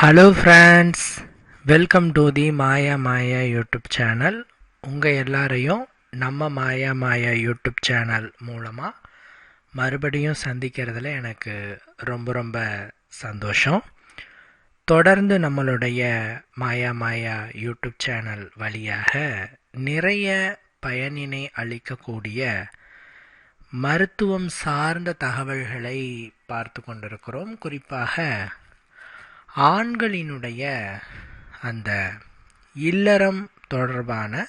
Hello friends, welcome to the Maya Maya YouTube channel. உங்கள் எல்லாரையும் நம்ம மாயா மாயா யூடியூப் சேனல் மூலமாக மறுபடியும் சந்திக்கிறதுல எனக்கு ரொம்ப ரொம்ப சந்தோஷம். தொடர்ந்து நம்மளுடைய மாயா மாயா யூடியூப் சேனல் வழியாக நிறைய பயனினை அளிக்கக்கூடிய மருத்துவம் சார்ந்த தகவல்களை பார்த்து கொண்டிருக்கிறோம். குறிப்பாக ஆண்களினுடைய அந்த இல்லறம் தொடர்பான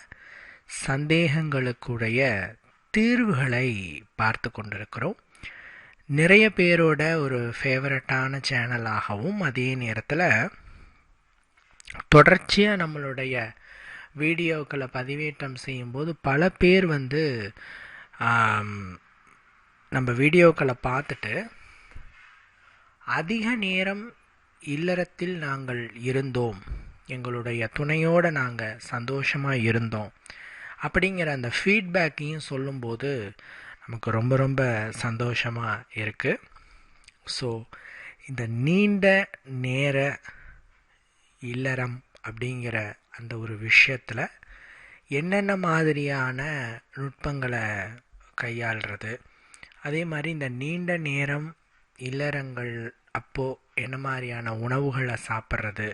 சந்தேகங்களுக்குடைய தீர்வுகளை பார்த்து கொண்டிருக்கிறோம். நிறைய பேரோட ஒரு ஃபேவரட்டான சேனலாகவும் அதே நேரத்தில் தொடர்ச்சியாக நம்மளுடைய வீடியோக்களை பதிவேற்றம் செய்யும்போது பல பேர் நம்ம வீடியோக்களை பார்த்துட்டு அதிக நேரம் இல்லறத்தில் நாங்கள் இருந்தோம், எங்களுடைய துணையோடு நாங்கள் சந்தோஷமாக இருந்தோம் அப்படிங்கிற அந்த ஃபீட்பேக்கையும் சொல்லும்போது நமக்கு ரொம்ப ரொம்ப சந்தோஷமாக இருக்குது. ஸோ இந்த நீண்ட நேர இல்லறம் அப்படிங்கிற அந்த ஒரு விஷயத்தில் என்னென்ன மாதிரியான நுட்பங்களை கையாளுறது, அதே மாதிரி இந்த நீண்ட நேரம் இல்லறங்கள் அப்போது என்ன மாதிரியான உணவுகளை சாப்பிட்றது,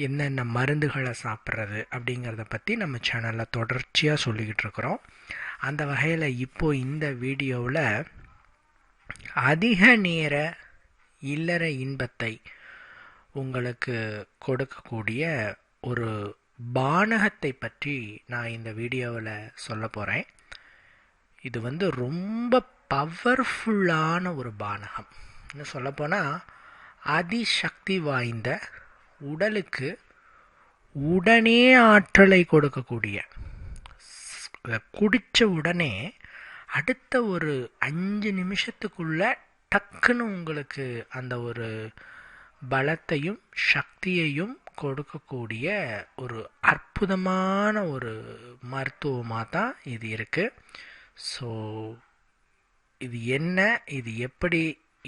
என்னென்ன மருந்துகளை சாப்பிட்றது அப்படிங்கிறத பற்றி நம்ம சேனலில் தொடர்ச்சியாக சொல்லிக்கிட்டு இருக்கிறோம். அந்த வகையில் இப்போது இந்த வீடியோவில் அதிக நேர இல்லற இன்பத்தை உங்களுக்கு கொடுக்கக்கூடிய ஒரு பானகத்தை பற்றி நான் இந்த வீடியோவில் சொல்ல போகிறேன். இது ரொம்ப பவர்ஃபுல்லான ஒரு பானகம். இன்னும் சொல்லப்போனால் அதிசக்தி வாய்ந்த, உடலுக்கு உடனே ஆற்றலை கொடுக்கக்கூடிய, குடித்த உடனே அடுத்த ஒரு 5 நிமிஷத்துக்குள்ள டக்குன்னு உங்களுக்கு அந்த ஒரு பலத்தையும் சக்தியையும் கொடுக்கக்கூடிய ஒரு அற்புதமான ஒரு மருத்துவமாக தான் இது இருக்குது. ஸோ இது என்ன, இது எப்படி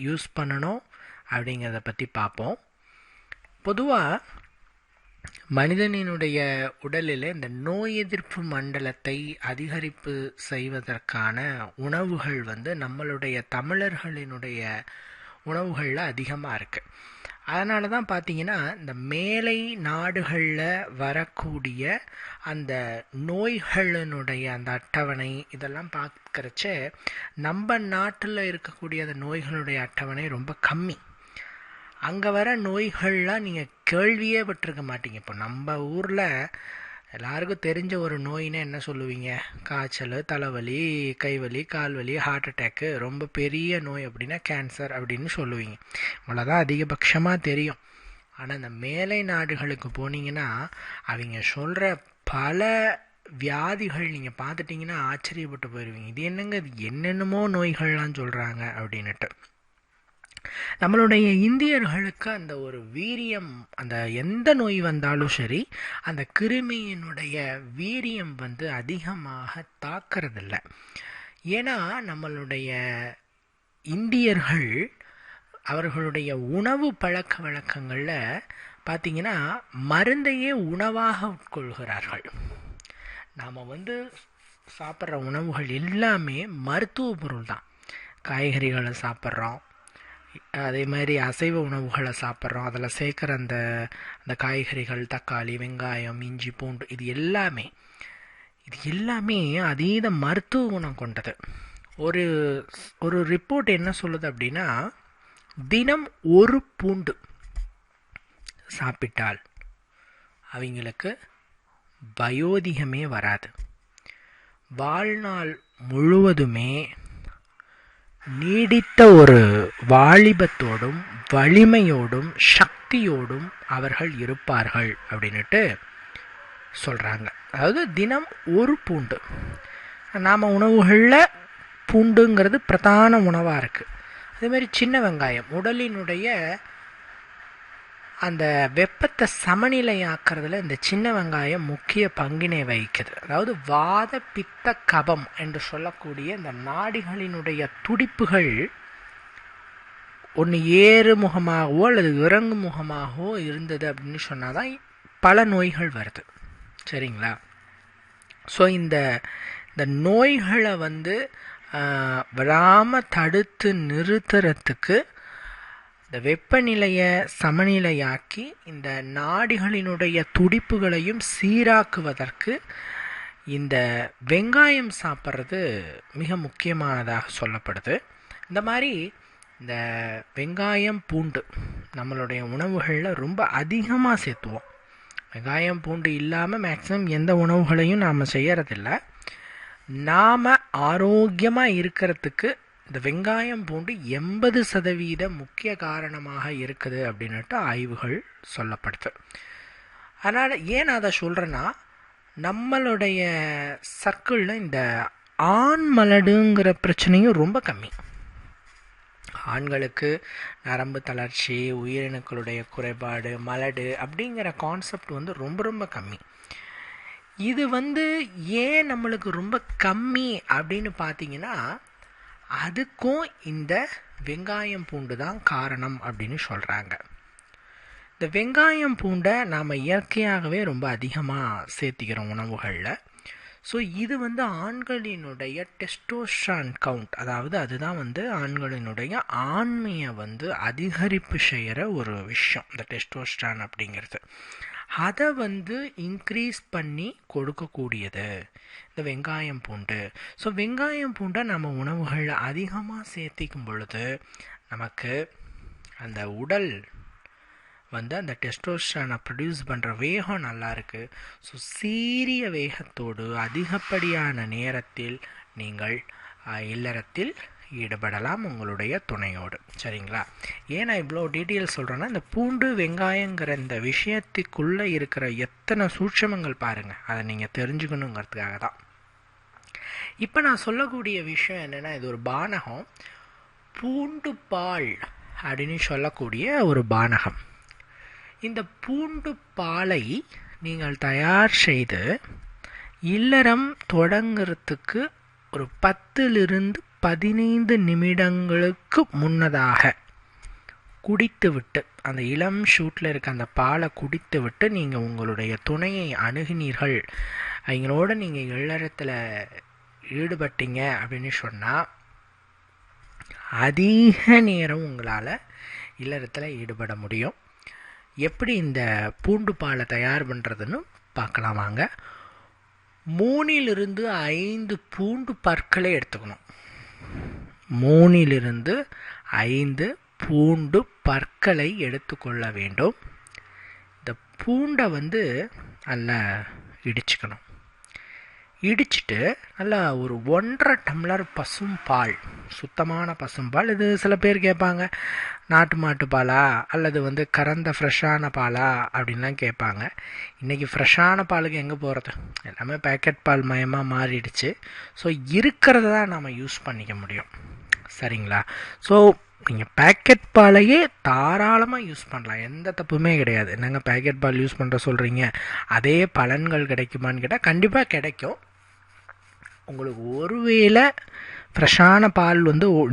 யூஸ் பண்ணணும் அப்படிங்கிறத பற்றி பார்ப்போம். பொதுவாக மனிதனினுடைய உடலில் இந்த நோய் எதிர்ப்பு மண்டலத்தை அதிகரிப்பு செய்வதற்கான உணவுகள் நம்மளுடைய தமிழர்களினுடைய உணவுகளில் அதிகமாக இருக்குது. அதனால தான் பார்த்தீங்கன்னா இந்த மேலை நாடுகளில் வரக்கூடிய அந்த நோய்களினுடைய அந்த அட்டவணை இதெல்லாம் பார்க்குறச்ச நம்ம நாட்டில் இருக்கக்கூடிய அந்த நோய்களுடைய அட்டவணை ரொம்ப கம்மி. அங்கே வர நோய்கள்லாம் நீங்கள் கேள்வியே பட்டிருக்க மாட்டீங்க. இப்போ நம்ம ஊரில் எல்லாருக்கும் தெரிஞ்ச ஒரு நோயினா என்ன சொல்லுவீங்க? காய்ச்சல், தலைவலி, கைவலி, கால்வலி, ஹார்ட் அட்டேக்கு. ரொம்ப பெரிய நோய் அப்படின்னா கேன்சர் அப்படின்னு சொல்லுவீங்க. இவ்வளோதான் அதிகபட்சமாக தெரியும். ஆனால் இந்த மேலை நாடுகளுக்கு போனீங்கன்னா அவங்க சொல்கிற பல வியாதிகள் நீங்கள் பார்த்துட்டிங்கன்னா ஆச்சரியப்பட்டு போயிடுவீங்க. இது என்னங்க, இது என்னென்னமோ நோய்கள்லாம் சொல்கிறாங்க அப்படின்னுட்டு. நம்மளுடைய இந்தியர்களுக்கு அந்த ஒரு வீரியம், அந்த எந்த நோய் வந்தாலும் சரி அந்த கிருமியினுடைய வீரியம் அதிகமாக தாக்கிறதில்ல. ஏன்னா நம்மளுடைய இந்தியர்கள் அவர்களுடைய உணவு பழக்க வழக்கங்களில் பார்த்திங்கன்னா மருந்தையே உணவாக உட்கொள்கிறார்கள். நாம் சாப்பிட்ற உணவுகள் எல்லாமே மருத்துவ பொருள் தான். காய்கறிகளை சாப்பிட்றோம், அதே மாதிரி அசைவ உணவுகளை சாப்பிட்றோம், அதில் சேர்க்குற அந்த காய்கறிகள், தக்காளி, வெங்காயம், இஞ்சி, பூண்டு, இது எல்லாமே அதீத மருத்துவ குணம் கொண்டது. ஒரு ரிப்போர்ட் என்ன சொல்லுது அப்படின்னா, தினம் ஒரு பூண்டு சாப்பிட்டால் அவங்களுக்கு வயோதிகமே வராது. வாழ்நாள் முழுவதுமே நீடித்த ஒரு வாலிபத்தோடும் வலிமையோடும் சக்தியோடும் அவர்கள் இருப்பார்கள் அப்படின்ட்டு சொல்கிறாங்க. அதாவது தினம் ஒரு பூண்டு. நாம் உணவுகளில் பூண்டுங்கிறது பிரதான உணவாக இருக்குது. அதேமாதிரி சின்ன வெங்காயம் உடலினுடைய அந்த வெப்பத்தை சமநிலையாக்குறதுல இந்த சின்ன வெங்காயம் முக்கிய பங்கினை வகிக்குது. அதாவது வாத பித்த கபம் என்று சொல்லக்கூடிய இந்த நாடிகளினுடைய துடிப்புகள் ஒன்று ஏறு முகமாகவோ அல்லது இறங்கு முகமாகவோ இருந்தது அப்படின்னு சொன்னால் தான் பல நோய்கள் வருது. சரிங்களா? ஸோ இந்த நோய்களை வராமல் தடுத்து நிறுத்துறதுக்கு இந்த வெப்பநிலையை சமநிலையாக்கி இந்த நாடிகளினுடைய துடிப்புகளையும் சீராக்குவதற்கு இந்த வெங்காயம் சாப்பிட்றது மிக முக்கியமானதாக சொல்லப்படுது. இந்த மாதிரி இந்த வெங்காயம் பூண்டு நம்மளுடைய உணவுகளில் ரொம்ப அதிகமாக சேர்த்துவோம். வெங்காயம் பூண்டு இல்லாமல் மேக்ஸிமம் எந்த உணவுகளையும் நாம் செய்யறதில்ல. நாம் ஆரோக்கியமாக இருக்கிறதுக்கு இந்த வெங்காயம் பூண்டு 80% முக்கிய காரணமாக இருக்குது அப்படின்னுட்டு ஆய்வுகள் சொல்லப்படுது. அதனால் ஏன் அதை சொல்கிறேன்னா, நம்மளுடைய சர்க்கிளில் இந்த ஆண் மலடுங்கிற பிரச்சனையும் ரொம்ப கம்மி. ஆண்களுக்கு நரம்பு தளர்ச்சி, உயிரணுக்களுடைய குறைபாடு, மலடு அப்படிங்கிற கான்செப்ட் ரொம்ப ரொம்ப கம்மி. இது ஏன் நம்மளுக்கு ரொம்ப கம்மி அப்படின்னு பார்த்தீங்கன்னா, அதுக்கும் இந்த வெங்காயம் பூண்டு தான் காரணம் அப்படின்னு சொல்கிறாங்க. இந்த வெங்காயம் பூண்டை நாம் இயற்கையாகவே ரொம்ப அதிகமாக சேர்த்திக்கிறோம் உணவுகளில். ஸோ இது ஆண்களினுடைய டெஸ்டோஸ்டரான் கவுண்ட், அதாவது அதுதான் ஆண்களினுடைய ஆண்மையை அதிகரிப்பு செய்கிற ஒரு விஷயம் இந்த டெஸ்டோஸ்டரான் அப்படிங்கிறது. அதை இன்க்ரீஸ் பண்ணி கொடுக்கக்கூடியது இந்த வெங்காயம் பூண்டு. ஸோ வெங்காயம் பூண்டை நம்ம உணவுகளில் அதிகமாக சேர்த்திக்கும் பொழுது நமக்கு அந்த உடல் அந்த டெஸ்டோஸ்டரானை ப்ரொடியூஸ் பண்ணுற வேகம் நல்லா இருக்குது. ஸோ சீரிய வேகத்தோடு அதிகப்படியான நேரத்தில் நீங்கள் இல்லறத்தில் ஈடுபடலாம் உங்களுடைய துணையோடு. சரிங்களா? ஏன் நான் இவ்வளோ டீட்டெயில் சொல்கிறேன்னா, இந்த பூண்டு வெங்காயங்கிற இந்த விஷயத்துக்குள்ளே இருக்கிற எத்தனை சூட்சமங்கள் பாருங்கள், அதை நீங்கள் தெரிஞ்சுக்கணுங்கிறதுக்காக தான். இப்போ நான் சொல்லக்கூடிய விஷயம் என்னென்னா, இது ஒரு பானகம், பூண்டு பால் அப்படின்னு சொல்லக்கூடிய ஒரு பானகம். இந்த பூண்டு பாலை நீங்கள் தயார் செய்து இல்லறம் தொடங்கிறதுக்கு ஒரு 10-15 நிமிடங்களுக்கு முன்னதாக குடித்து விட்டு, அந்த இளம் ஷூட்டில் இருக்க அந்த பாலை குடித்து விட்டு நீங்கள் உங்களுடைய துணையை அணுகினீர்கள், அவங்களோட நீங்கள் இல்லறத்தில் ஈடுபட்டீங்க அப்படின்னு சொன்னால் அதிக நேரம் உங்களால் இல்லறத்தில் ஈடுபட முடியும். எப்படி இந்த பூண்டு பாலை தயார் பண்ணுறதுன்னு பார்க்கலாம் வாங்க. 3-5 பூண்டு பற்களை எடுத்துக்கணும். 3-5 பூண்டு பற்களை எடுத்துக்கொள்ள வேண்டும். இந்த பூண்டை நல்லா இடிச்சுக்கணும். இடிச்சிட்டு நல்லா ஒரு 1.5 டம்ளர் பசும்பால், சுத்தமான பசும்பால். இது சில பேர் கேட்பாங்க, நாட்டு மாட்டு பாலா அல்லது கறந்த ஃப்ரெஷ்ஷான பாலா அப்படின்லாம் கேட்பாங்க. இன்றைக்கி ஃப்ரெஷ்ஷான பாலுக்கு எங்கே போகிறது, எல்லாமே பேக்கெட் பால் மயமாக மாறிடுச்சு. ஸோ இருக்கிறத தான் நம்ம யூஸ் பண்ணிக்க முடியும். சரிங்களா? ஸோ நீங்கள் பேக்கெட் பாலையே தாராளமாக யூஸ் பண்ணலாம், எந்த தப்புமே கிடையாது. என்னங்க பேக்கெட் பால் யூஸ் பண்ணுற சொல்கிறீங்க, அதே பலன்கள் கிடைக்குமான்னு கேட்டால் கண்டிப்பாக கிடைக்கும். உங்களுக்கு ஒருவேளை ஃப்ரெஷ்ஷான பால்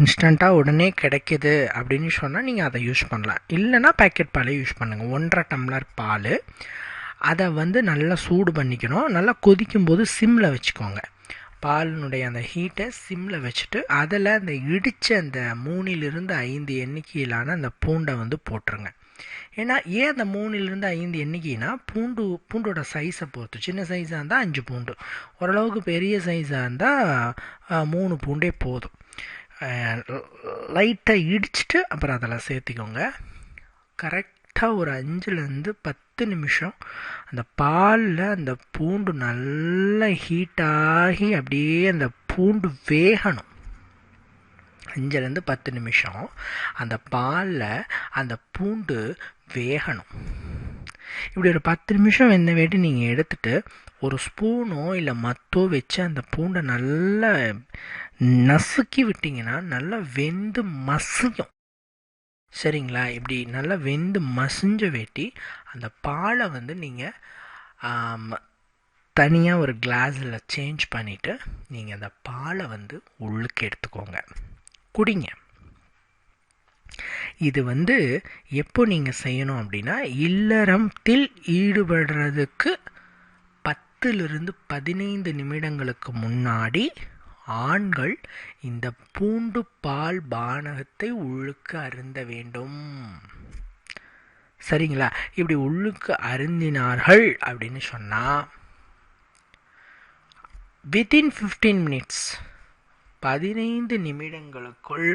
இன்ஸ்டண்ட்டாக உடனே கிடைக்கிது அப்படின்னு சொன்னால் நீங்கள் அதை யூஸ் பண்ணலாம். இல்லைனா பேக்கெட் பாலே யூஸ் பண்ணுங்கள். 1.5 டம்ளர் பால், அதை நல்லா சூடு பண்ணிக்கணும். நல்லா கொதிக்கும்போது சிம்மில் வச்சுக்கோங்க. பாலினுடைய அந்த ஹீட்டை சிம்மில் வச்சுட்டு அதில் அந்த இடித்த அந்த 3-5 எண்ணிக்கையிலான அந்த பூண்டை போட்டுருங்க. ஏன்னா ஏன் அந்த 3-5 எண்ணிக்கைனா, பூண்டோட சைஸை பொறுத்து. சின்ன சைஸாக இருந்தால் 5 பூண்டு, ஓரளவுக்கு பெரிய சைஸாக இருந்தால் 3 பூண்டே போதும். லைட்டாக இடிச்சிட்டு அப்புறம் அதெல்லாம் சேர்த்திக்கோங்க. கரெக்டாக ஒரு 5-10 நிமிஷம் அந்த பாலில் அந்த பூண்டு நல்லா ஹீட்டாகி அப்படியே அந்த பூண்டு வேகணும். 5-10 நிமிஷம் அந்த பாலில் அந்த பூண்டு வேகணும். இப்படி ஒரு 10 நிமிஷம் வெந்த வேட்டி நீங்கள் எடுத்துகிட்டு ஒரு ஸ்பூனோ இல்லை மத்தோ வச்சு அந்த பூண்டை நல்லா நசுக்கி விட்டிங்கன்னா நல்லா வெந்து மசியும். சரிங்களா? இப்படி நல்லா வெந்து மசிஞ்ச வேட்டி அந்த பாலை நீங்கள் தனியாக ஒரு கிளாஸில் சேஞ்ச் பண்ணிவிட்டு நீங்கள் அந்த பாலை உள்ளுக்கு எடுத்துக்கோங்க, குடிங்க. இது வந்து எப்போ நீங்கள் செய்யணும் அப்படின்னா, இல்லறத்தில் ஈடுபடுறதுக்கு 10லிருந்து 15 நிமிடங்களுக்கு முன்னாடி ஆண்கள் இந்த பூண்டு பால் பானகத்தை உள்ளுக்கு அருந்த வேண்டும். சரிங்களா? இப்படி உள்ளுக்கு அருந்தினார்கள் அப்படின்னு சொன்னால் வித்தின் 15 மினிட்ஸ் 15 நிமிடங்களுக்குள்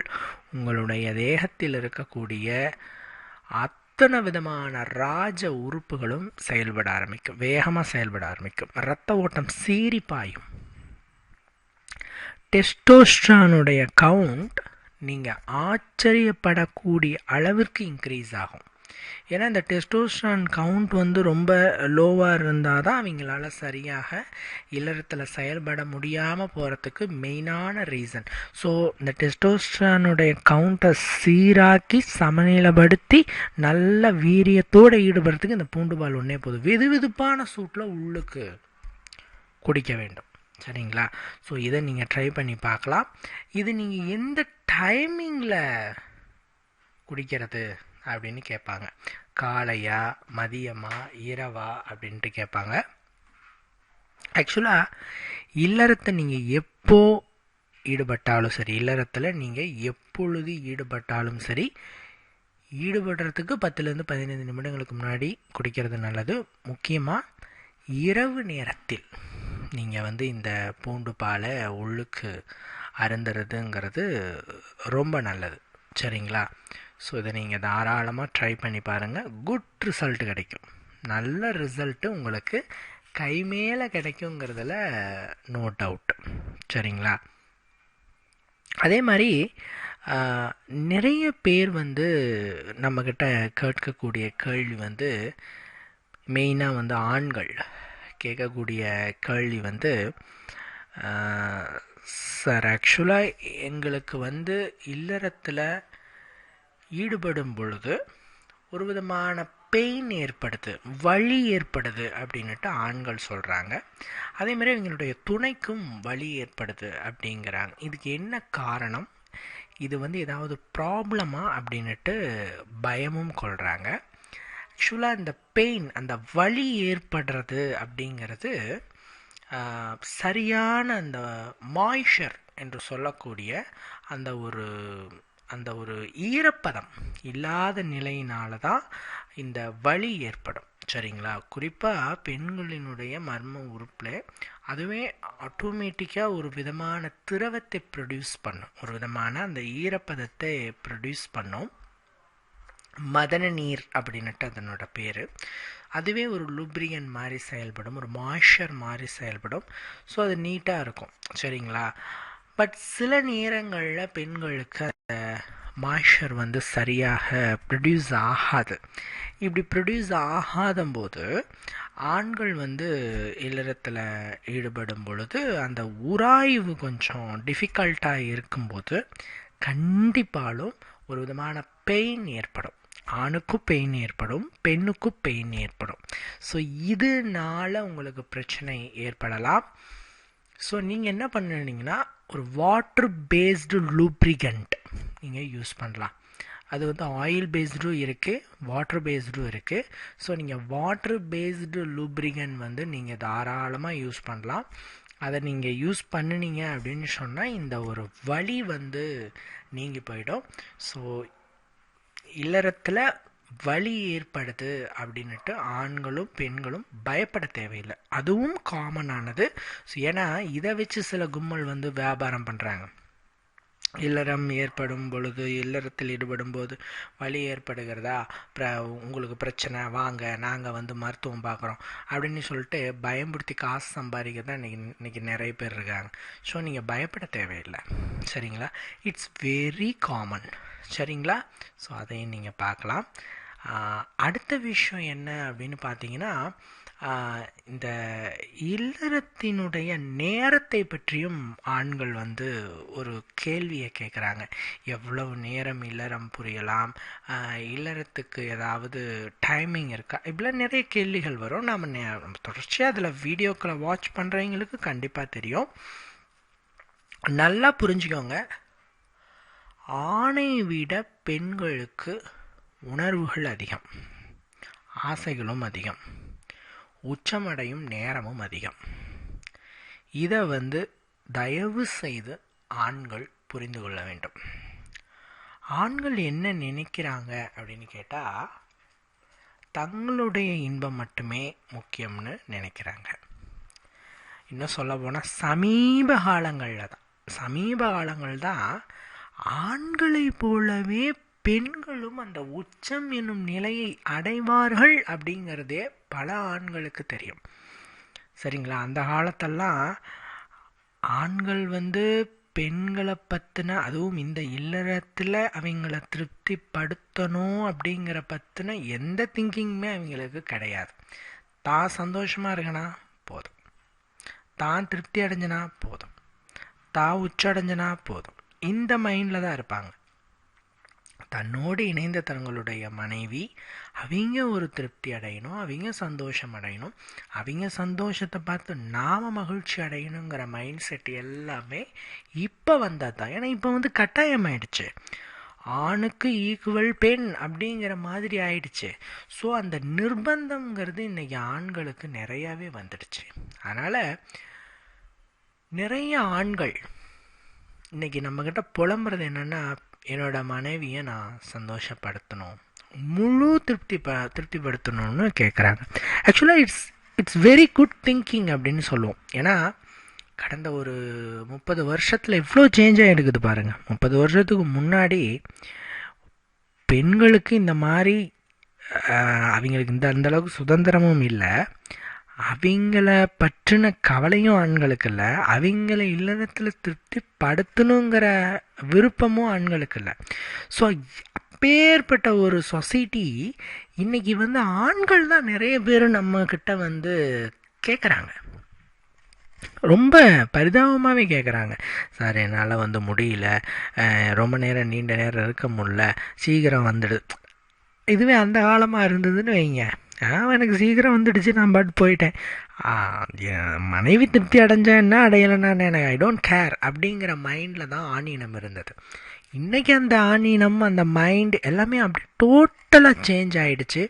உங்களுடைய தேகத்தில் இருக்கக்கூடிய அத்தனை விதமான ராஜ உறுப்புகளும் செயல்பட ஆரம்பிக்கும், வேகமாக செயல்பட ஆரம்பிக்கும். இரத்த ஓட்டம் சீறி பாயும். டெஸ்டோஸ்டரானுடைய கவுண்ட் நீங்கள் ஆச்சரியப்படக்கூடிய அளவிற்கு இன்க்ரீஸ் ஆகும். ஏன்னா இந்த டெஸ்டோஸ்டரான் கவுண்ட் வந்து ரொம்ப லோவாக இருந்தால் தான் அவங்களால சரியாக இல்லறத்தில் செயல்பட முடியாமல் போகிறதுக்கு மெயினான ரீசன். ஸோ இந்த டெஸ்டோஸ்டரானுடைய கவுண்ட்டை சீராக்கி சமநிலைப்படுத்தி நல்ல வீரியத்தோடு ஈடுபடுறதுக்கு இந்த பூண்டு பால் ஒன்றே போதும். வெது வெதுப்பான சூட்டில் உள்ளுக்கு குடிக்க வேண்டும். சரிங்களா? ஸோ இதை நீங்கள் ட்ரை பண்ணி பார்க்கலாம். இது நீங்கள் எந்த டைமிங்கில் குடிக்கிறது அப்படின்னு கேட்பாங்க. காலையா, மதியமா, இரவா அப்படின்ட்டு கேட்பாங்க. ஆக்சுவலாக இல்லறத்தை நீங்கள் எப்போ ஈடுபட்டாலும் சரி, இல்லறத்தில் நீங்கள் எப்பொழுது ஈடுபட்டாலும் சரி, ஈடுபடுறதுக்கு 10லேருந்து 15 நிமிடங்களுக்கு முன்னாடி குடிக்கிறது நல்லது. முக்கியமாக இரவு நேரத்தில் நீங்கள் வந்து இந்த பூண்டு பாலை உள்ளுக்கு அருந்துறதுங்கிறது ரொம்ப நல்லது. சரிங்களா? ஸோ இதை நீங்கள் தாராளமாக ட்ரை பண்ணி பாருங்கள். குட் ரிசல்ட் கிடைக்கும். நல்ல ரிசல்ட்டு உங்களுக்கு கை மேலே கிடைக்குங்கிறதுல நோ டவுட். சரிங்களா? அதே மாதிரி நிறைய பேர் வந்து நம்மக்கிட்ட கேட்கக்கூடிய கேள்வி வந்து, மெயினாக வந்து ஆண்கள் கேட்கக்கூடிய கேள்வி வந்து, சார் ஆக்சுவலாக எங்களுக்கு வந்து இல்லறத்தில் ஈடுபடும் பொழுது ஒரு விதமான பெயின் ஏற்படுது, வலி ஏற்படுது அப்படின்ட்டு ஆண்கள் சொல்கிறாங்க. அதேமாதிரி அவங்களுடைய துணைக்கும் வலி ஏற்படுது அப்படிங்கிறாங்க. இதுக்கு என்ன காரணம், இது வந்து ஏதாவது ப்ராப்ளமா அப்படின்ட்டு பயமும் கொள்கிறாங்க. ஆக்சுவலாக இந்த பெயின், அந்த வலி ஏற்படுறது அப்படிங்கிறது சரியான அந்த மாய்ச்சர் என்று சொல்லக்கூடிய அந்த ஒரு ஈரப்பதம் இல்லாத நிலையினால தான் இந்த வலி ஏற்படும். சரிங்களா? குறிப்பாக பெண்களினுடைய மர்ம உறுப்பில் அதுவே ஆட்டோமேட்டிக்காக ஒரு விதமான திரவத்தை ப்ரொடியூஸ் பண்ணும், ஒரு விதமான அந்த ஈரப்பதத்தை ப்ரொடியூஸ் பண்ணும். மதன நீர் அப்படின்ட்டு அதனோட பேர். அதுவே ஒரு லூப்ரிகன் மாதிரி செயல்படும், ஒரு மாய்ச்சர் மாதிரி செயல்படும். ஸோ அது நீட்டாக இருக்கும். சரிங்களா? பட் சில நேரங்களில் பெண்களுக்கு மாய்ச்சர் வந்து சரியாக ப்ரொடியூஸ் ஆகாது. இப்படி ப்ரொடியூஸ் ஆகாதம்போது ஆண்கள் வந்து இல்லறத்தில் ஈடுபடும் பொழுது அந்த உராய்வு கொஞ்சம் டிஃபிகல்ட்டாக இருக்கும்போது கண்டிப்பாலும் ஒரு விதமான பெயின் ஏற்படும். ஆணுக்கும் பெயின் ஏற்படும், பெண்ணுக்கும் பெயின் ஏற்படும். ஸோ இதனால உங்களுக்கு பிரச்சனை ஏற்படலாம். ஸோ நீங்கள் என்ன பண்ணுனீங்கன்னா, ஒரு வாட்டர் பேஸ்டு லூப்ரிகண்ட் நீங்கள் யூஸ் பண்ணலாம். அது வந்து ஆயில் பேஸ்டும் இருக்குது, வாட்டர் பேஸ்டும் இருக்குது. ஸோ நீங்கள் வாட்டர் பேஸ்டு லூப்ரிகண்ட் வந்து நீங்கள் தாராளமாக யூஸ் பண்ணலாம். அதை நீங்கள் யூஸ் பண்ணினீங்க அப்படின்னு சொன்னால் இந்த ஒரு வலி வந்து நீங்கி போயிடும். ஸோ இல்லறத்தில் வலி ஏற்படுது அப்படின்ட்டு ஆண்களும் பெண்களும் பயப்பட தேவையில்லை. அதுவும் காமனானது. ஸோ ஏன்னா இதை வச்சு சில கும்பல் வந்து வியாபாரம் பண்ணுறாங்க. இல்லறம் ஏற்படும் பொழுது, இல்லறத்தில் ஈடுபடும் போது வலி ஏற்படுகிறதா, உங்களுக்கு பிரச்சனை, வாங்க நாங்கள் வந்து மருத்துவம் பார்க்குறோம் அப்படின்னு சொல்லிட்டு பயம்படுத்தி காசு சம்பாதிக்க தான் இன்றைக்கி நிறைய பேர் இருக்காங்க. ஸோ நீங்கள் பயப்பட தேவையில்லை. சரிங்களா? It's very common. சரிங்களா? ஸோ அதையும் நீங்கள் பார்க்கலாம். அடுத்த விஷயம் என்ன அப்படின்னு பார்த்தீங்கன்னா, இந்த இல்லறத்தினுடைய நேரத்தை பற்றியும் ஆண்கள் வந்து ஒரு கேள்வியை கேட்குறாங்க. எவ்வளவு நேரம் இல்லறம் புரியலாம், இல்லறத்துக்கு ஏதாவது டைமிங் இருக்கா, இப்படிலாம் நிறைய கேள்விகள் வரும். நம்ம தொடர்ச்சியாக அதில் வீடியோக்களை வாட்ச் பண்ணுறவங்களுக்கு கண்டிப்பாக தெரியும். நல்லா புரிஞ்சுக்கோங்க, ஆணை விட பெண்களுக்கு உணர்வுகள் அதிகம், ஆசைகளும் அதிகம், உச்சமடையும் நேரமும் அதிகம். இதை தயவு செய்து ஆண்கள் புரிந்து கொள்ள வேண்டும். ஆண்கள் என்ன நினைக்கிறாங்க அப்படின்னு கேட்டால், தங்களுடைய இன்பம் மட்டுமே முக்கியம்னு நினைக்கிறாங்க. இன்னும் சொல்ல போனால் சமீப காலங்கள் தான் ஆண்களை போலவே பெண்களும் அந்த உச்சம் என்னும் நிலையை அடைவார்கள் அப்படிங்கிறதே பல ஆண்களுக்கு தெரியும். சரிங்களா? அந்த காலத்தெல்லாம் ஆண்கள் பெண்களை பற்றின, அதுவும் இந்த இல்லறத்தில் அவங்கள திருப்திப்படுத்தணும் அப்படிங்கிற பற்றின எந்த திங்கிங்குமே அவங்களுக்கு கிடையாது. தான் சந்தோஷமாக இருக்கனா போதும், தான் திருப்தி அடைஞ்சனா போதும், தான் உச்சடைஞ்சனா போதும், இந்த மைண்டில் தான் இருப்பாங்க. தன்னோடு இணைந்த தங்களுடைய மனைவி அவங்க ஒரு திருப்தி அடையணும், அவங்க சந்தோஷம் அடையணும், அவங்க சந்தோஷத்தை பார்த்து நாம் மகிழ்ச்சி அடையணுங்கிற மைண்ட் செட் எல்லாமே இப்போ வந்தால் தான். ஏன்னா இப்போ கட்டாயமாயிடுச்சு, ஆணுக்கு ஈக்குவல் பெண் அப்படிங்கிற மாதிரி ஆயிடுச்சு. ஸோ அந்த நிர்பந்தம்ங்கிறது இன்றைக்கி ஆண்களுக்கு நிறையாவே வந்துடுச்சு. அதனால் நிறைய ஆண்கள் இன்றைக்கி நம்மக்கிட்ட புலம்புறது என்னென்னா, என்னோட மனைவியை நான் சந்தோஷப்படுத்தணும், முழு திருப்திப்படுத்தணும்னு கேட்குறாங்க. ஆக்சுவலாக இட்ஸ் வெரி குட் திங்கிங் அப்படின்னு சொல்லுவோம். ஏன்னா கடந்த ஒரு 30 வருஷத்தில் இவ்வளோ சேஞ்ச் ஆகிடுக்குது பாருங்கள். 30 வருஷத்துக்கு முன்னாடி பெண்களுக்கு இந்த மாதிரி அவங்களுக்கு அந்தளவுக்கு சுதந்திரமும் இல்லை, அவங்கள பற்றின கவலையும் ஆண்களுக்கு இல்லை, அவங்கள இல்லறத்தில் திருப்திப்படுத்தணுங்கிற விருப்பமும் ஆண்களுக்கு இல்லை. ஸோ அப்பேற்பட்ட ஒரு சொசைட்டி இன்றைக்கி ஆண்கள் தான் நிறைய பேர் நம்மக்கிட்ட கேட்குறாங்க, ரொம்ப பரிதாபமாகவே கேட்குறாங்க. சார் என்னால் முடியல, ரொம்ப நேரம் நீண்ட நேரம் இருக்க முடியல, சீக்கிரம் வந்துடுது. இதுவே அந்த காலமாக இருந்ததுன்னு வைங்க, எனக்கு சீக்கிரம் வந்துடுச்சு, நான் பாட்டு போயிட்டேன், மனைவி திருப்தி அடைஞ்சா என்ன அடையலைன்னா எனக்கு ஐ டோன்ட் கேர் அப்படிங்கிற மைண்டில் தான் ஆணீனம் இருந்தது. இன்றைக்கி அந்த ஆணீனம், அந்த மைண்ட் எல்லாமே அப்படி டோட்டலாக சேஞ்ச் ஆகிடுச்சு.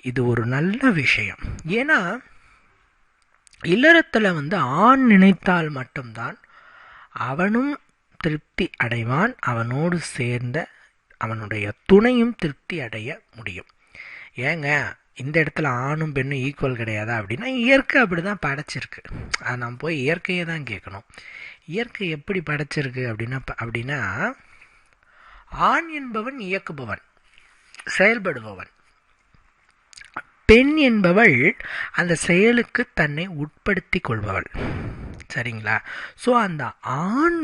இது ஒரு நல்ல விஷயம். ஏன்னா இல்லறத்தில் ஆண் நினைத்தால் மட்டும்தான் அவனும் திருப்தி அடைவான், அவனோடு சேர்ந்த அவனுடைய துணையும் திருப்தி அடைய முடியும். ஏங்க இந்த இடத்துல ஆணும் பெண்ணும் ஈக்குவல் கிடையாதா அப்படின்னா, இயற்கை அப்படி தான் படைச்சிருக்கு. அது நம்ம போய் இயற்கையை தான் கேட்கணும். இயற்கை எப்படி படைச்சிருக்கு அப்படின்னா ஆண் என்பவன் இயக்குபவன், செயல்படுபவன், பெண் என்பவள் அந்த செயலுக்கு தன்னை உட்படுத்தி கொள்பவள். சரிங்களா? ஸோ அந்த ஆண்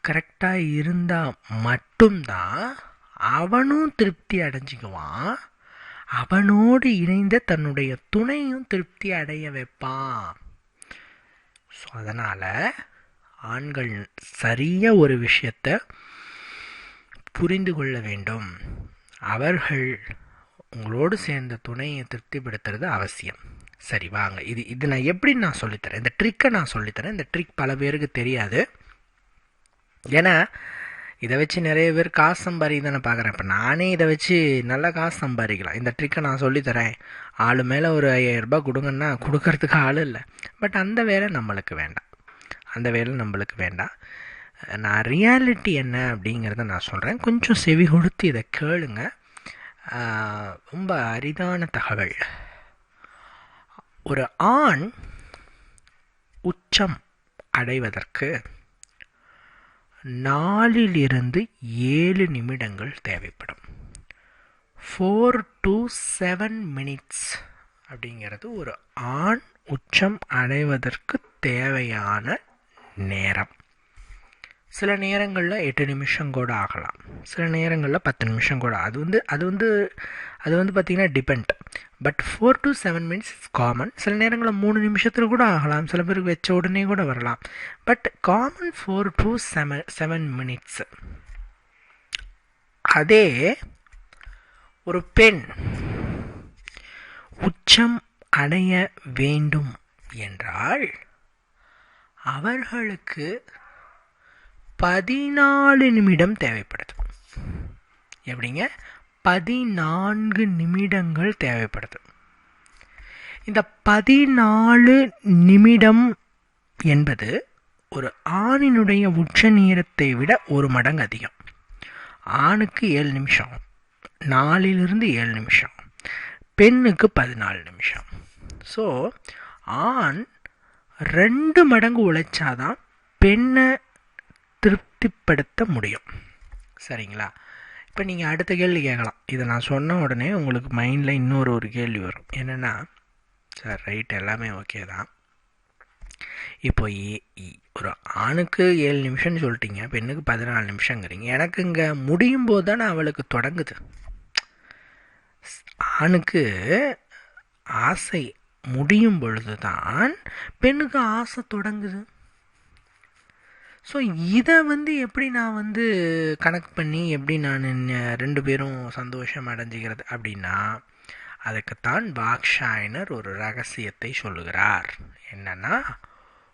கரெக்டாக இருந்தால் மட்டும்தான் அவனும் திருப்தி அடைஞ்சிக்குவான், அவனோடு இணைந்த தன்னுடைய துணையும் திருப்தி அடைய வைப்பான். ஸோ அதனால் ஆண்கள் சரியாக ஒரு விஷயத்தை புரிந்து கொள்ள வேண்டும். அவர்கள் உங்களோடு சேர்ந்த துணையை திருப்திப்படுத்துறது அவசியம். சரி வாங்க, இது நான் எப்படின்னு நான் சொல்லித்தரேன், இந்த ட்ரிக்கை நான் சொல்லித்தரேன். இந்த ட்ரிக் பல பேருக்கு தெரியாது. ஏன்னா இதை வச்சு நிறைய பேர் காசு சம்பாதிக்க தானே பார்க்குறேன். இப்போ நானே இதை வச்சு நல்லா காசு சம்பாதிக்கலாம். இந்த ட்ரிக்கை நான் சொல்லித்தரேன், ஆள் மேலே ஒரு 5000 ரூபாய் கொடுங்கன்னா கொடுக்கறதுக்கு ஆள் இல்லை. பட் அந்த வேலை நம்மளுக்கு வேண்டாம். நான் ரியாலிட்டி என்ன அப்படிங்கிறத நான் சொல்கிறேன், கொஞ்சம் செவி கொடுத்து இதை கேளுங்க. ரொம்ப அரிதான தகவல். ஒரு ஆண் உச்சம் அடைவதற்கு 4 to 7 நிமிடங்கள் தேவைப்படும். 4 to 7 minutes அப்படிங்கிறது ஒரு ஆண் உச்சம் அடைவதற்கு தேவையான நேரம். சில நேரங்களில் 8 நிமிஷம் கூட ஆகலாம், சில நேரங்களில் 10 நிமிஷம் கூட. அது பார்த்திங்கன்னா depend. But 4 to 7 minutes is common. சில நேரங்களில் 3 நிமிஷத்தில் கூட ஆகலாம், சில பேருக்கு வச்ச உடனே கூட வரலாம். But common 4 to 7 minutes. அதே ஒரு பெண் உச்சம் அடைய வேண்டும் என்றால் அவர்களுக்கு 14 நிமிடம் தேவைப்படுது. எப்படிங்க? 14 நிமிடங்கள் தேவைப்படுது. இந்த 14 நிமிடம் என்பது ஒரு ஆணினுடைய உச்ச நேரத்தை விட 1 மடங்கு அதிகம். ஆணுக்கு 7 நிமிஷம், 4லிருந்து 7 நிமிஷம், பெண்ணுக்கு 14 நிமிஷம். ஸோ ஆண் 2 மடங்கு உழைச்சாதான் பெண்ணை திருப்திப்படுத்த முடியும். சரிங்களா? இப்போ நீங்கள் அடுத்த கேள்வி கேட்கலாம். இதை நான் சொன்ன உடனே உங்களுக்கு மைண்டில் இன்னொரு கேள்வி வரும். என்னென்னா, சார் ரைட் எல்லாமே ஓகே தான், இப்போ ஒரு ஆணுக்கு 7 நிமிஷம்னு சொல்லிட்டீங்க, பெண்ணுக்கு 14 நிமிஷங்கிறீங்க. எனக்கு இங்கே முடியும் போது தானே அவளுக்கு தொடங்குது. ஆணுக்கு ஆசை முடியும் பொழுது தான் பெண்ணுக்கு ஆசை தொடங்குது. ஸோ இதை எப்படி நான் கணக்கு பண்ணி எப்படி நான் 2 பேரும் சந்தோஷம் அடைஞ்சிக்கிறது அப்படின்னா, அதுக்குத்தான் வாக்ஷாயனர் ஒரு ரகசியத்தை சொல்லுகிறார். என்னன்னா,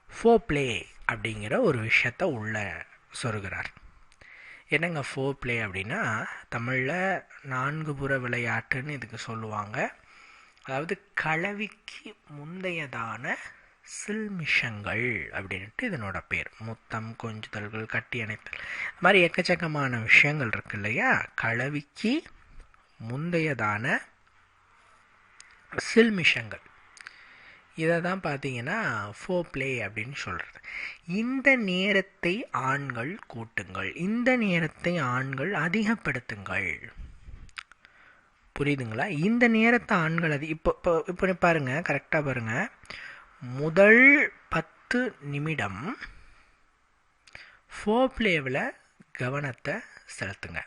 ஃபோப்ளே அப்படிங்கிற ஒரு விஷயத்தை உள்ள சொருகிறார். என்னங்க ஃபோப்ளே அப்படின்னா, தமிழில் 4 புற விளையாட்டுன்னு இதுக்கு சொல்லுவாங்க. அதாவது கலவிக்கு முந்தையதான சில்மிஷங்கள் அப்படின்ட்டு இதனோட பேர். முத்தம், கொஞ்சுதல்கள், கட்டி அணைத்தல், இந்த மாதிரி எக்கச்சக்கமான விஷயங்கள் இருக்கு இல்லையா? கலவிக்கு முந்தையதான சில்மிஷங்கள், இதை தான் பார்த்தீங்கன்னா ஃபோப்ளே அப்படின்னு சொல்கிறது. இந்த நேரத்தை ஆண்கள் கூட்டுங்கள், இந்த நேரத்தை ஆண்கள் அதிகப்படுத்துங்கள். புரியுதுங்களா? இந்த நேரத்தை ஆண்கள் இப்போ பாருங்கள், கரெக்டாக பாருங்கள். முதல் 10 நிமிடம் ஃபோப்ளேவில் கவனத்தை செலுத்துங்க,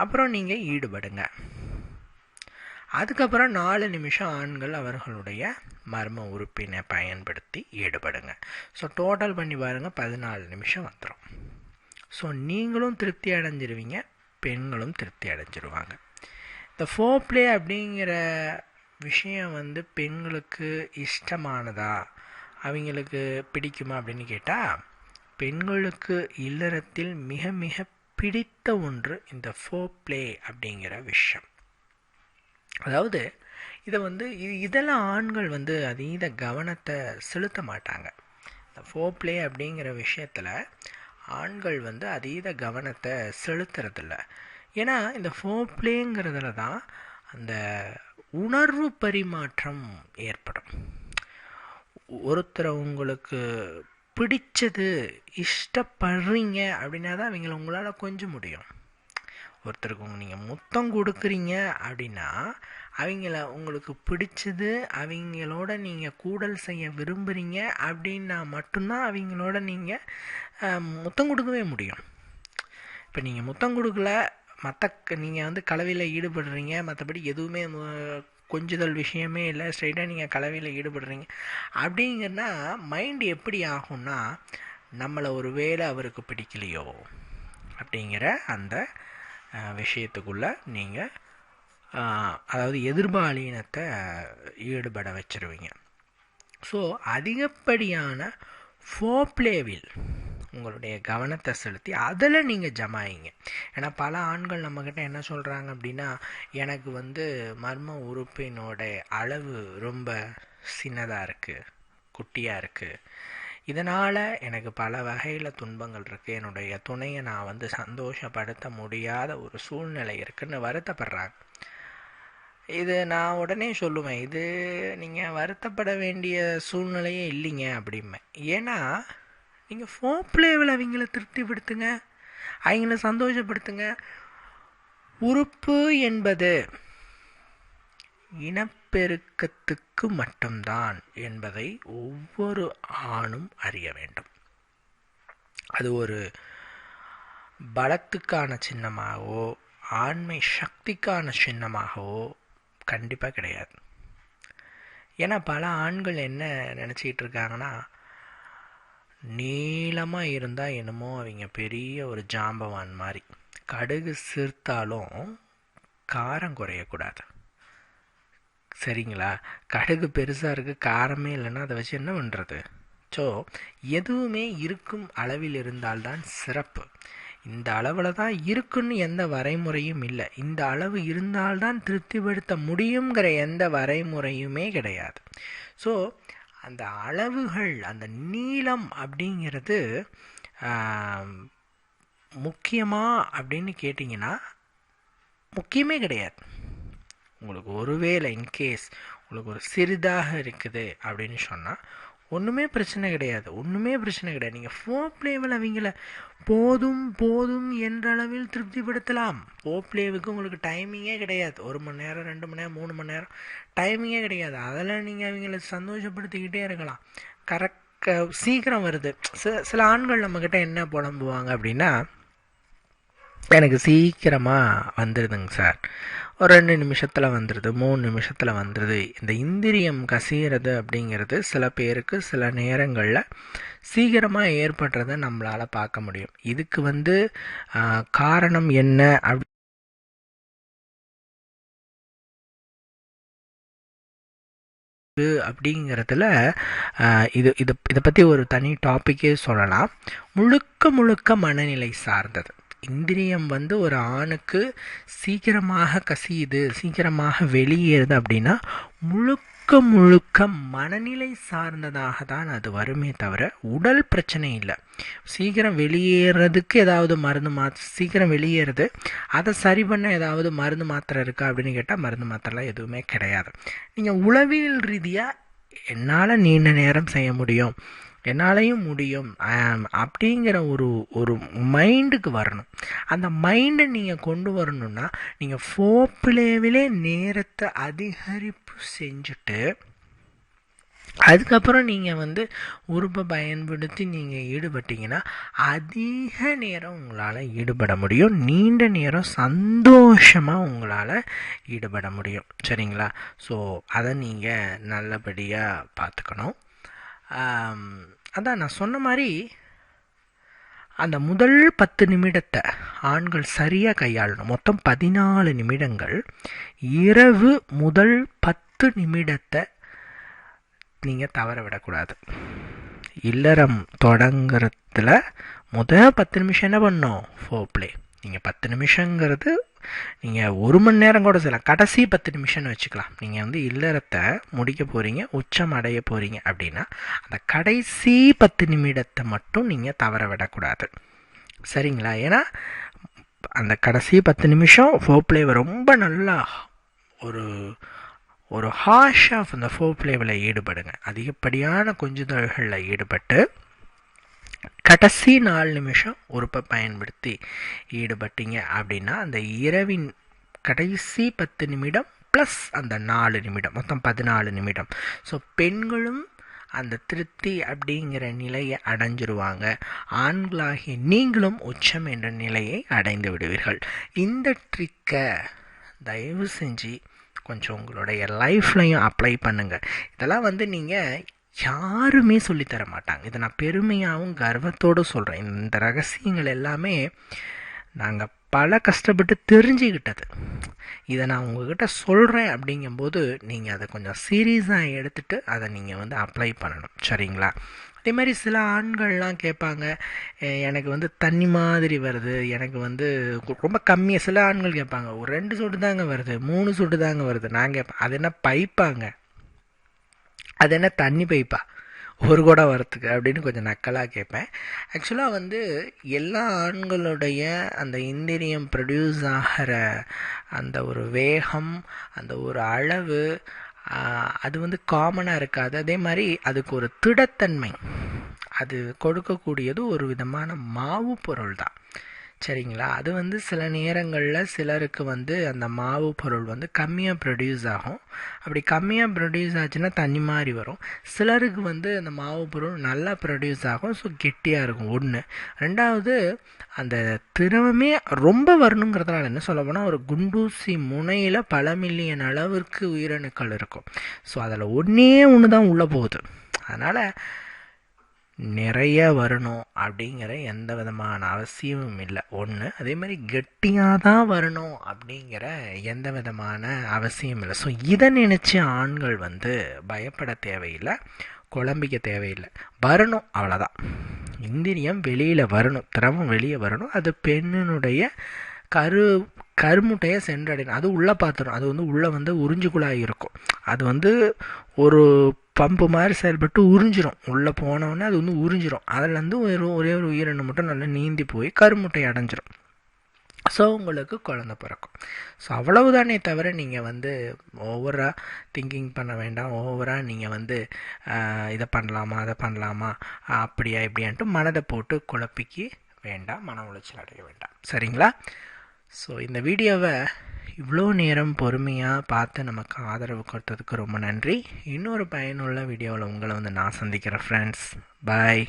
அப்புறம் நீங்கள் ஈடுபடுங்க. அதுக்கப்புறம் 4 நிமிஷம் ஆண்கள் அவர்களுடைய மர்ம உறுப்பினை பயன்படுத்தி ஈடுபடுங்க. ஸோ டோட்டல் பண்ணி பாருங்கள், 14 நிமிஷம் வந்துடும். ஸோ நீங்களும் திருப்தி அடைஞ்சிருவீங்க, பெண்களும் திருப்தி அடைஞ்சிருவாங்க. இந்த ஃபோப்ளே அப்படிங்கிற விஷயம் பெண்களுக்கு இஷ்டமானதா, அவங்களுக்கு பிடிக்குமா அப்படின்னு கேட்டால், பெண்களுக்கு இல்லறத்தில் மிக மிக பிடித்த ஒன்று இந்த ஃபோப்ளே அப்படிங்கிற விஷயம். அதாவது இதை இதெல்லாம் ஆண்கள் அதீத கவனத்தை செலுத்த மாட்டாங்க. இந்த ஃபோப்ளே அப்படிங்கிற விஷயத்தில் ஆண்கள் அதீத கவனத்தை செலுத்துறதில்ல. ஏன்னா இந்த ஃபோப்ளேங்கிறதுல தான் அந்த உணர்வு பரிமாற்றம் ஏற்படும். ஒருத்தரை உங்களுக்கு பிடிச்சது, இஷ்டப்படுறீங்க அப்படின்னா தான் அவங்கள உங்களால் கொஞ்ச முடியும். ஒருத்தருக்கு நீங்கள் முத்தம் கொடுக்குறீங்க அப்படின்னா அவங்கள உங்களுக்கு பிடிச்சது, அவங்களோட நீங்கள் கூடல் செய்ய விரும்புகிறீங்க அப்படின்னா மட்டும்தான் அவங்களோட நீங்கள் முத்தம் கொடுக்கவே முடியும். இப்போ நீங்கள் முத்தம் கொடுக்கல, நீங்கள் கலவையில் ஈடுபடுறீங்க, மற்றபடி எதுவுமே கொஞ்சுதல் விஷயமே இல்லை, ஸ்ட்ரைட்டாக நீங்கள் கலவையில் ஈடுபடுறீங்க அப்படிங்கன்னா மைண்டு எப்படி ஆகும்னா, நம்மளை ஒரு வேளை அவருக்கு பிடிக்கலையோ அப்படிங்கிற அந்த விஷயத்துக்குள்ளே நீங்கள் அதாவது எதிர்பாலினத்தை ஈடுபட வச்சிருவீங்க. ஸோ அதிகப்படியான ஃபோப்ளேவில் உங்களுடைய கவனத்தை செலுத்தி அதில் நீங்கள் ஜமாயிங்க. ஏன்னா பல ஆண்கள் நம்மக்கிட்ட என்ன சொல்கிறாங்க அப்படின்னா, எனக்கு மர்ம உறுப்பினோட அளவு ரொம்ப சின்னதாக இருக்குது, குட்டியாக இருக்குது, இதனால் எனக்கு பல வகையில் துன்பங்கள் இருக்குது, என்னுடைய துணையை நான் சந்தோஷப்படுத்த முடியாத ஒரு சூழ்நிலை இருக்குதுன்னு வருத்தப்படுறாங்க. இது நான் உடனே சொல்லுவேன், இது நீங்கள் வருத்தப்பட வேண்டிய சூழ்நிலையே இல்லைங்க அப்படிம்பேன். ஏன்னா நீங்கள் ஃபோப்ளேவில் அவங்கள திருப்திப்படுத்துங்க, அவங்கள சந்தோஷப்படுத்துங்க. உறுப்பு என்பது இனப்பெருக்கத்துக்கு மட்டும்தான் என்பதை ஒவ்வொரு ஆணும் அறிய வேண்டும். அது ஒரு பலத்துக்கான சின்னமாகவோ ஆண்மை சக்திக்கான சின்னமாகவோ கண்டிப்பாக கிடையாது. ஏன்னா பல ஆண்கள் என்ன நினச்சிக்கிட்டு இருக்காங்கன்னா, நீளமாக இருந்தால் என்னமோ அவங்க பெரிய ஒரு ஜாம்பவான் மாதிரி, கடுகு சிறுத்தாலும் காரம் குறையக்கூடாது. சரிங்களா? கடுகு பெருசாக இருக்குது, காரமே இல்லைன்னா அதை வச்சு என்ன பண்ணுறது ஸோ எதுவுமே இருக்கும் அளவில் இருந்தால்தான் சிறப்பு. இந்த அளவில் தான் இருக்குன்னு எந்த வரைமுறையும் இல்லை. இந்த அளவு இருந்தால்தான் திருப்திப்படுத்த முடியுங்கிற எந்த வரைமுறையுமே கிடையாது. ஸோ அந்த அளவுகள், அந்த நீளம் அப்படிங்கிறது முக்கியமா அப்படின்னு கேட்டிங்கன்னா முக்கியமே கிடையாது. உங்களுக்கு ஒருவேளை இன்கேஸ் உங்களுக்கு ஒரு சிறிதாக இருக்குது அப்படின்னு சொன்னால் ஒன்றுமே பிரச்சனை கிடையாது. நீங்கள் ஃபோர்ப்ளேவில் அவங்கள போதும் போதும் என்ற அளவில் திருப்திப்படுத்தலாம். ஃபோர்ப்ளேவுக்கு உங்களுக்கு டைமிங்கே கிடையாது. 1 மணி நேரம், 2 மணி நேரம், 3 மணி நேரம் டைமிங்கே கிடையாது. அதெல்லாம் நீங்கள் அவங்கள சந்தோஷப்படுத்திக்கிட்டே இருக்கலாம். சீக்கிரம் வருது. சில ஆண்கள் நம்மக்கிட்ட என்ன புலம்புவாங்க அப்படின்னா, எனக்கு சீக்கிரமாக வந்துடுதுங்க சார், ஒரு 2 நிமிஷத்தில் வந்துடுது, 3 நிமிஷத்தில் வந்துடுது. இந்த இந்திரியம் கசிகிறது அப்படிங்கிறது சில பேருக்கு சில நேரங்களில் சீக்கிரமாக ஏற்படுறதை நம்மளால் பார்க்க முடியும். இதுக்கு காரணம் என்ன அப்படிங்கிறதுல இதை பற்றி ஒரு தனி டாப்பிக்கே சொல்லலாம். முழுக்க மனநிலை சார்ந்தது. இந்திரியம் ஒரு ஆணுக்கு சீக்கிரமாக கசியுது, சீக்கிரமாக வெளியேறுது அப்படின்னா முழுக்க மனநிலை சார்ந்ததாக தான் அது வருமே தவிர உடல் பிரச்சனை இல்லை. சீக்கிரம் வெளியேறதுக்கு ஏதாவது மருந்து சீக்கிரம் வெளியேறுது, அதை சரி பண்ண ஏதாவது மருந்து மாத்திரை இருக்கா அப்படின்னு கேட்டால் மருந்து மாத்திரைலாம் எதுவுமே கிடையாது. நீங்கள் உளவியல் ரீதியாக என்னால் நீண்ட நேரம் செய்ய முடியும், என்னாலையும் முடியும் அப்படிங்கிற ஒரு மைண்டுக்கு வரணும். அந்த மைண்டை நீங்கள் கொண்டு வரணும்னா நீங்கள் ஃபோர்ப்ளேவிலே நேரத்தை அதிகரிப்பு செஞ்சுட்டு அதுக்கப்புறம் நீங்கள் உறுப்பை பயன்படுத்தி நீங்கள் ஈடுபட்டீங்கன்னா அதிக நேரம் உங்களால் ஈடுபட முடியும். நீண்ட நேரம் சந்தோஷமாக உங்களால் ஈடுபட முடியும். சரிங்களா? ஸோ அதை நீங்கள் நல்லபடியாக பார்த்துக்கணும். அதான் நான் சொன்ன மாதிரி அந்த முதல் 10 நிமிடத்தை ஆண்கள் சரியாக கையாளணும். மொத்தம் 14 நிமிடங்கள். இரவு முதல் 10 நிமிடத்தை நீங்கள் தவற விடக்கூடாது. இல்லறம் தொடங்குறதுல முதல் 10 நிமிஷம் என்ன பண்ணணும்? ஃபோர்ப்ளே. நீங்கள் 10 நிமிஷங்கிறது நீங்கள் 1 மணி நேரம் கூட செய்யலாம். கடைசி 10 நிமிஷம்னு வச்சுக்கலாம். நீங்கள் இல்லறத்தை முடிக்க போகிறீங்க, உச்சம் அடைய போகிறீங்க அப்படின்னா அந்த கடைசி 10 நிமிடத்தை மட்டும் நீங்கள் தவற விடக்கூடாது. சரிங்களா? ஏன்னா அந்த கடைசி 10 நிமிஷம் ஃபோர்ப்ளேவை ரொம்ப நல்லா ஒரு ஹாஷாக அந்த ஃபோர்ப்ளேவில் ஈடுபடுங்க. அதிகப்படியான கொஞ்சுதல்களில் ஈடுபட்டு கடைசி 4 நிமிஷம் உறுப்பை பயன்படுத்தி ஈடுபட்டீங்க அப்படின்னா அந்த இரவின் கடைசி 10 நிமிடம் ப்ளஸ் அந்த 4 நிமிடம் மொத்தம் 14 நிமிடம். ஸோ பெண்களும் அந்த திருப்தி அப்படிங்கிற நிலையை அடைஞ்சிருவாங்க. ஆண்களாகிய நீங்களும் உச்சம் என்ற நிலையை அடைந்து விடுவீர்கள். இந்த ட்ரிக்கை தயவு செஞ்சு கொஞ்சம் உங்களுடைய லைஃப்லையும் அப்ளை பண்ணுங்கள். இதெல்லாம் நீங்கள் யாருமே சொல்லித்தர மாட்டாங்க. இதை நான் பெருமையாகவும் கர்வத்தோடு சொல்கிறேன். இந்த ரகசியங்கள் எல்லாமே நாங்கள் பல கஷ்டப்பட்டு தெரிஞ்சுக்கிட்டது. இதை நான் உங்ககிட்ட சொல்கிறேன் அப்படிங்கும்போது நீங்கள் அதை கொஞ்சம் சீரியஸாக எடுத்துகிட்டு அதை நீங்கள் அப்ளை பண்ணணும். சரிங்களா? அதே மாதிரி சில ஆண்கள்லாம் கேட்பாங்க, எனக்கு தண்ணி மாதிரி வருது, எனக்கு ரொம்ப கம்மியாக. சில ஆண்கள் கேட்பாங்க, ஒரு 2 சொட்டு தாங்க வருது, 3 சொட்டு தாங்க வருது. நான் கேட்பேன், அது என்ன பைப்பாங்க? அது என்ன தண்ணி பைப்பா ஒரு குடம் வரத்துக்கு அப்படின்னு கொஞ்சம் நக்கலாக கேட்பேன். ஆக்சுவலாக எல்லா ஆண்களுடைய அந்த இந்திரியம் ப்ரொடியூஸ் ஆகிற அந்த ஒரு வேகம், அந்த ஒரு அளவு, அது காமனாக இருக்காது. அதே மாதிரி அதுக்கு ஒரு திடத்தன்மை அது கொடுக்கக்கூடியது ஒரு விதமான மாவு பொருள் தான். சரிங்களா? அது சில நேரங்களில் சிலருக்கு அந்த மாவு பொருள் கம்மியாக ப்ரொடியூஸ் ஆகும். அப்படி கம்மியாக ப்ரொடியூஸ் ஆச்சுன்னா தண்ணி மாதிரி வரும். சிலருக்கு அந்த மாவு பொருள் நல்லா ப்ரொடியூஸ் ஆகும். ஸோ கெட்டியாக இருக்கும். 1. 2வது அந்த திரவமே ரொம்ப வரணுங்கிறதுனால என்ன சொல்ல போனால் ஒரு குண்டூசி முனையில் பல மில்லியன் அளவிற்கு உயிரணுக்கள் இருக்கும். ஸோ அதில் ஒன்று தான் உள்ளே போகுது. அதனால் நிறைய வரணும் அப்படிங்கிற எந்த விதமான அவசியமும் இல்லை. 1. அதே மாதிரி கெட்டியாக தான் வரணும் அப்படிங்கிற எந்த விதமான அவசியம் இல்லை. ஸோ இதை நினச்சி ஆண்கள் பயப்பட தேவையில்லை. குழம்பிக்க தேவையில்லை, வரணும் அவ்வளோதான். இந்திரியம் வெளியில் வரணும், திரவம் வெளியே வரணும், அது பெண்ணினுடைய கருமுட்டையை சென்றடையணும். அது உள்ளே பார்த்துடும். அது உள்ளே உறிஞ்சு குழாய் இருக்கும். அது ஒரு பம்பு மாதிரி செயல்பட்டு உறிஞ்சிரும். உள்ளே போனவுடனே அது உறிஞ்சிரும். அதில் ஒரே ஒரு உயிரினம் மட்டும் நல்லா நீந்தி போய் கருமுட்டை அடைஞ்சிரும். ஸோ உங்களுக்கு குழந்த பிறக்கும். ஸோ அவ்வளவுதானே தவிர நீங்கள் ஓவராக திங்கிங் பண்ண வேண்டாம். ஓவராக நீங்கள் இதை பண்ணலாமா அதை பண்ணலாமா அப்படியா இப்படியான்ட்டு மனதை போட்டு குழப்பிக்க வேண்டாம், மன உளைச்சல் அடைய வேண்டாம். சரிங்களா? ஸோ இந்த வீடியோவை இவ்வளோ நேரம் பொறுமையாக பார்த்து நமக்கு ஆதரவு கொடுத்ததுக்கு ரொம்ப நன்றி. இன்னொரு பயனுள்ள வீடியோவில் உங்களை நான் சந்திக்கிறேன் ஃப்ரெண்ட்ஸ். பாய்.